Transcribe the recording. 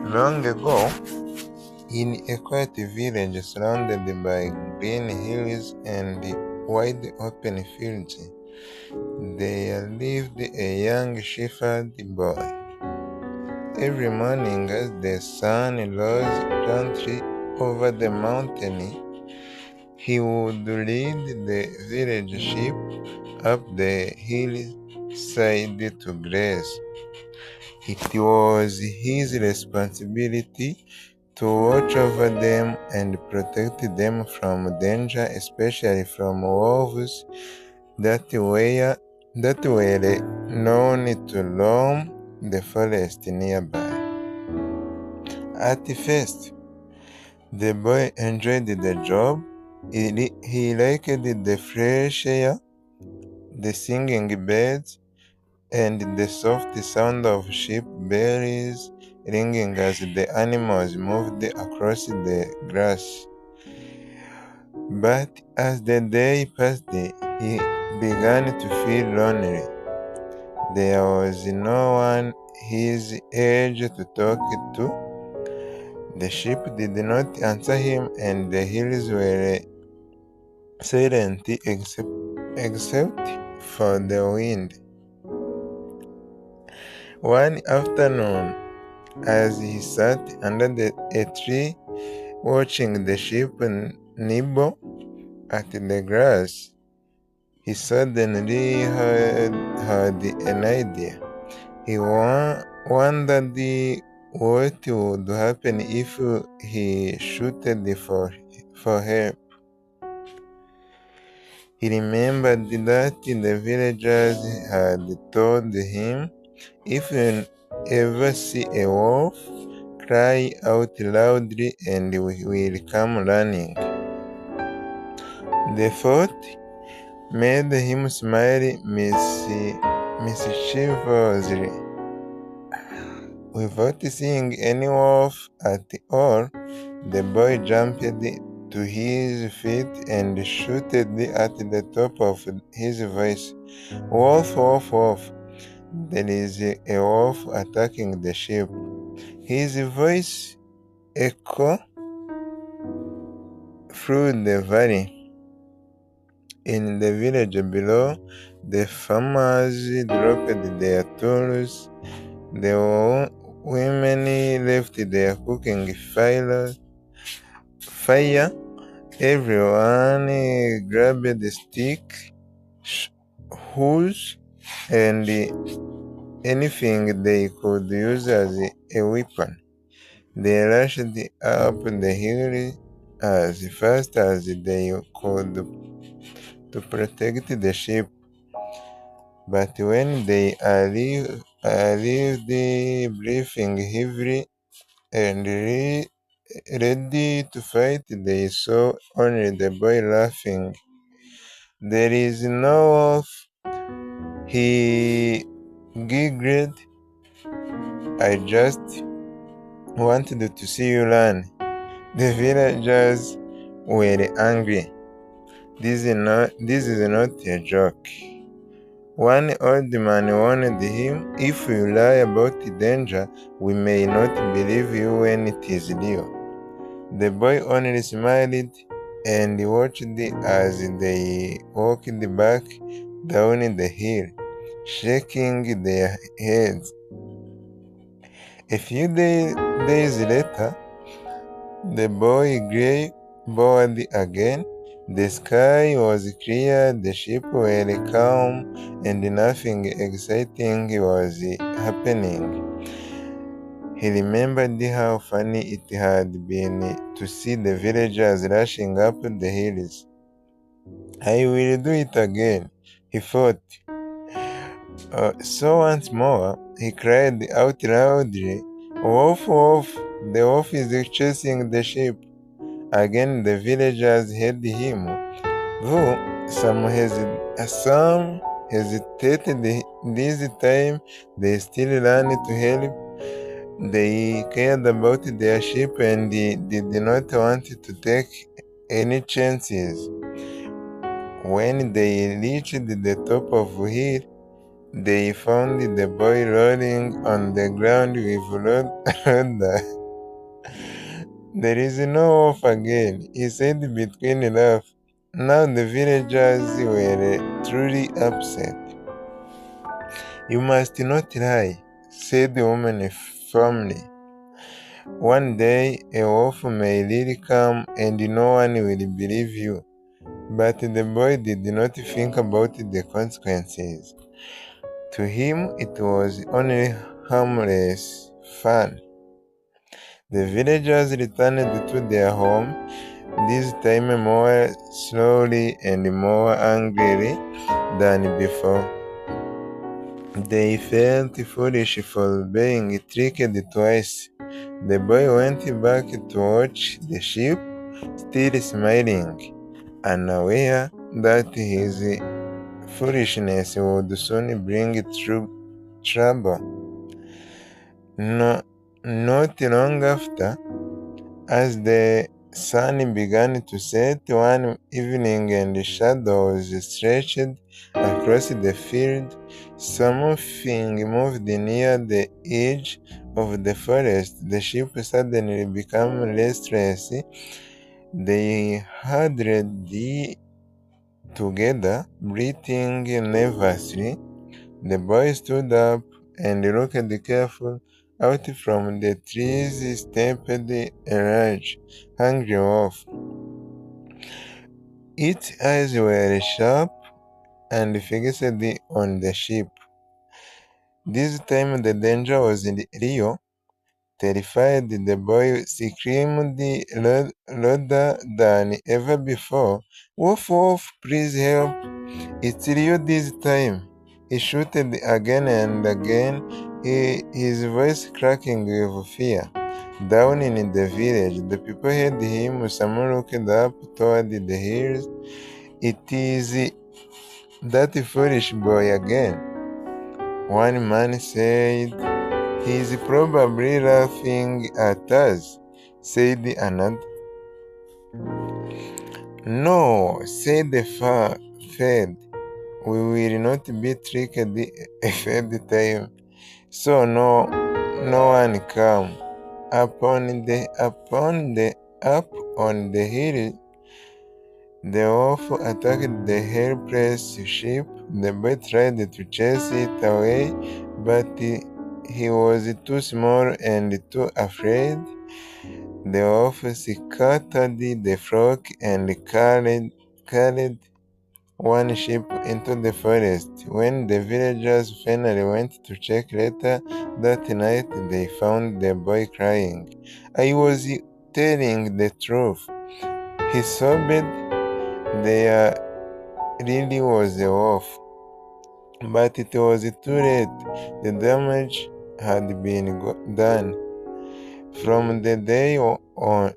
Long ago, in a quiet village surrounded by green hills and wide open fields, there lived a young shepherd boy. Every morning, as the sun rose gently over the mountain, he would lead the village sheep up the hillside to graze. It was his responsibility to watch over them and protect them from danger, especially from wolves that were known to roam the forest nearby. At first, the boy enjoyed the job. He liked the fresh air, the singing birds, and the soft sound of sheep bells ringing as the animals moved across the grass. But as the day passed, he began to feel lonely. There was no one his age to talk to. The sheep did not answer him, and the hills were silent except for the wind. One afternoon, as he sat under a tree watching the sheep nibble at the grass, he suddenly had an idea. He wondered what would happen if he shouted for help. He remembered that the villagers had told him, "If you ever see a wolf, cry out loudly and we will come running." The thought made him smile mischievously. Without seeing any wolf at all, the boy jumped to his feet and shouted at the top of his voice, "Wolf, wolf, wolf! There is a wolf attacking the sheep." His voice echoed through the valley. In the village below, the farmers dropped their tools. The women left their cooking fire. Everyone grabbed a stick, hoes, and anything they could use as a weapon. They rushed up the hill as fast as they could to protect the sheep. But when they arrived breathing heavily and ready to fight, they saw only the boy laughing. "There is no wolf," he giggled. "I just wanted to see you run." The villagers were angry. This is not a joke." One old man warned him, "If you lie about danger, we may not believe you when it is real." The boy only smiled and watched as they walked back down the hill, shaking their heads. A few days later, the boy grew bored again. The sky was clear, the sheep were calm, and nothing exciting was happening. He remembered how funny it had been to see the villagers rushing up the hills. "I will do it again," he thought. So once more, he cried out loudly, "Wolf, wolf! The wolf is chasing the sheep." Again the villagers heard him, though some hesitated. This time they still ran to help. They cared about their sheep and did not want to take any chances. When they reached the top of the hill, they found the boy rolling on the ground with blood There is no wolf again, he said between laughs. Now the villagers were truly upset. You must not lie, said the woman firmly. One day a wolf may really come and no one will believe you. But the boy did not think about the consequences. To him, it was only harmless fun. The villagers returned to their home, this time more slowly and more angrily than before. They felt foolish for being tricked twice. The boy went back to watch the sheep, still smiling, unaware that his foolishness would soon bring trouble. Not long after, as the sun began to set one evening and the shadows stretched across the field, something moved near the edge of the forest. The sheep suddenly became restless. They huddled together, breathing nervously. The boy stood up and looked carefully out from the trees, stepped a large, hungry wolf. Its eyes were sharp and fixed on the sheep. This time the danger was real. Terrified, the boy screamed louder than ever before. Wolf, wolf, please help. It's real this time. He shouted again and again, his voice cracking with fear. Down in the village, the people heard him. Some looked up toward the hills. It is that foolish boy again, one man said. He's probably laughing at us, said another. No, said the third. We will not be tricked a third time. So no one come. Up on the hill, the wolf attacked the helpless sheep. The boy tried to chase it away, but he was too small and too afraid. The wolf scattered the flock and carried one sheep into the forest. When the villagers finally went to check later that night, they found the boy crying. I was telling the truth, he sobbed. There really was a wolf, but it was too late. The damage had been done. From the day on,